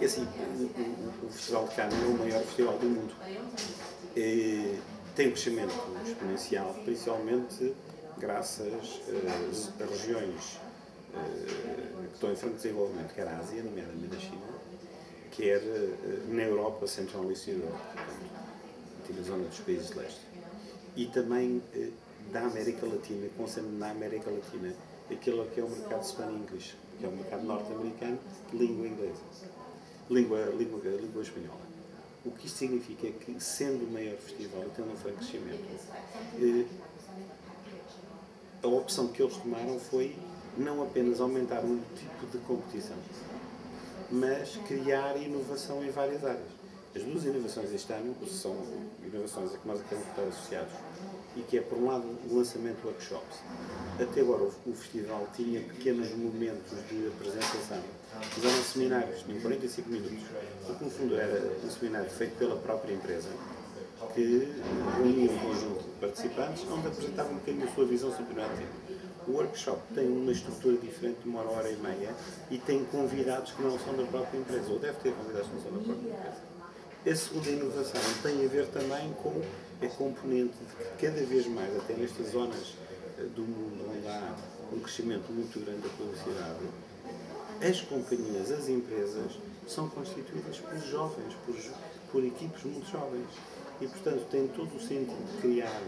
assim, o Festival de Cannes é o maior festival do mundo. Tem um crescimento exponencial, principalmente graças a regiões que estão em franco desenvolvimento, quer a Ásia, nomeadamente a China, quer na Europa, Central e Eastern Europe, portanto, a zona dos países de leste. E também da América Latina, concentrando na América Latina, aquele que é o mercado Spanish, que é o mercado norte-americano de língua inglesa, língua espanhola. O que isto significa é que, sendo o maior festival e tendo um franco crescimento, a opção que eles tomaram foi não apenas aumentar um tipo de competição, mas criar inovação em várias áreas. As duas inovações deste ano são inovações a que nós queremos estar associados e que é, por um lado, o lançamento de workshops. Até agora o festival tinha pequenos momentos de apresentação. Mas eram seminários, tinham 45 minutos. O que, no fundo, era um seminário feito pela própria empresa, que reunia um conjunto de participantes, onde apresentavam um bocadinho a sua visão sobre o tema. O workshop tem uma estrutura diferente de 1h30 e tem convidados que não são da própria empresa, ou deve ter convidados que não são da própria empresa. A segunda inovação tem a ver também com a componente de que cada vez mais, até nestas zonas do mundo onde há um crescimento muito grande da publicidade, as companhias, as empresas, são constituídas por jovens, por equipes muito jovens. E, portanto, tem todo o sentido de criar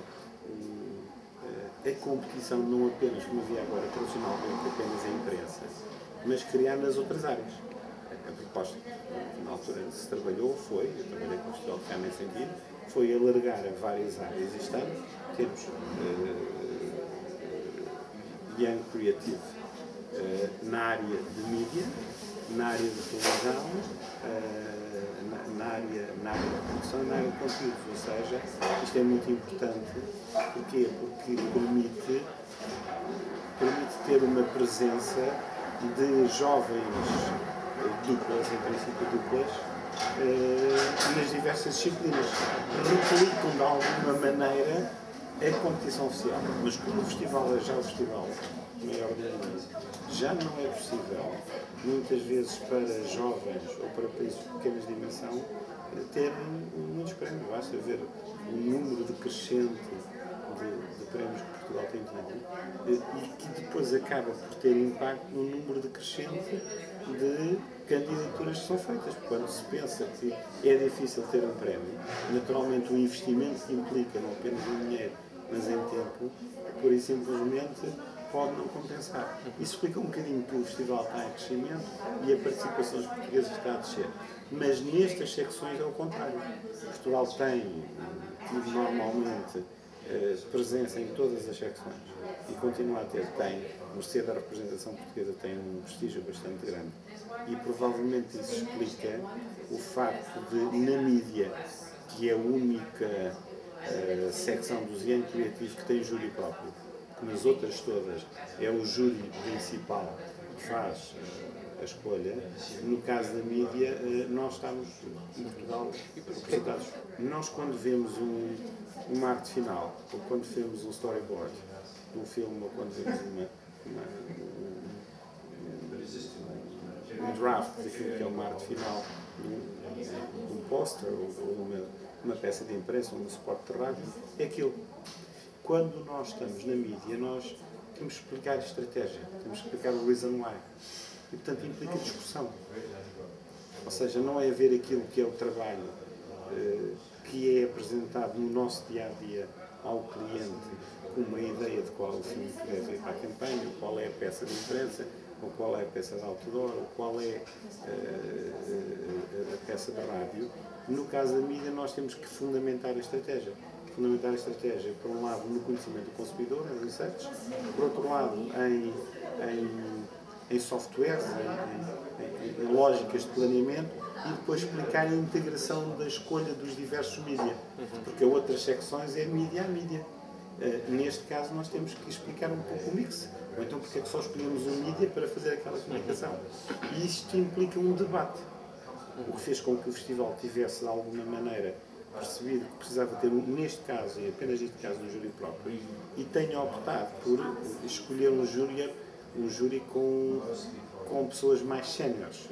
a competição não apenas, como havia agora, tradicionalmente apenas a imprensa, mas criar nas outras áreas. A proposta, na altura em que se trabalhou, eu trabalhei com o Festival de Cannes nesse sentido, foi alargar a várias áreas este ano. Temos Young Creative na área de mídia, na área de televisão, na área de produção e na área de conteúdos. Ou seja, isto é muito importante. Porquê? Porque permite ter uma presença de jovens duplas, em princípio duplas, nas diversas disciplinas. Replicam de alguma maneira a competição oficial. Mas como o festival é já o festival maior do mundo, já não é possível, muitas vezes para jovens ou para países de pequenas dimensão, ter muitos prémios. Basta ver o número decrescente de prémios que Portugal tem tido e que depois acaba por ter impacto no número decrescente de candidaturas que são feitas. Quando se pensa que é difícil ter um prémio, naturalmente o investimento que implica não apenas em dinheiro, mas em tempo, pura e simplesmente pode não compensar. Isso explica um bocadinho que o festival está em crescimento e a participação dos portugueses está a descer. Mas nestas secções é o contrário. Portugal tem tido normalmente presença em todas as secções e continua a ter, mercê da representação portuguesa, tem um prestígio bastante grande e provavelmente isso explica o facto de, na mídia, que é a única secção dos Young Creative que tem júri próprio, que nas outras todas é o júri principal que faz a escolha. No caso da mídia, nós estamos em Portugal representados. Nós, quando vemos uma arte final, ou quando vemos um storyboard de um filme, ou quando vemos um draft daquilo que é uma arte final de um póster ou uma peça de imprensa ou um suporte de rádio, é aquilo. Quando nós estamos na mídia, nós temos que explicar a estratégia, temos que explicar o reason why. E, portanto, implica discussão. Ou seja, não é ver aquilo que é o trabalho que é apresentado no nosso dia-a-dia ao cliente com uma ideia de qual é o filme que deve ir para a campanha, ou qual é a peça de imprensa, ou qual é a peça de outdoor, ou qual é a peça de rádio. No caso da mídia, nós temos que fundamentar a estratégia. Fundamentar a estratégia, por um lado, no conhecimento do consumidor, em research, por outro lado, em softwares, em lógicas de planeamento, e depois explicar a integração da escolha dos diversos mídia, porque outras secções é mídia a mídia. Neste caso, nós temos que explicar um pouco o mix, ou então porque é que só escolhemos um mídia para fazer aquela comunicação. E isto implica um debate, o que fez com que o festival tivesse, de alguma maneira, percebido que precisava ter, neste caso, e apenas neste caso, um júri próprio, e tenha optado por escolher um júri com pessoas mais séniores.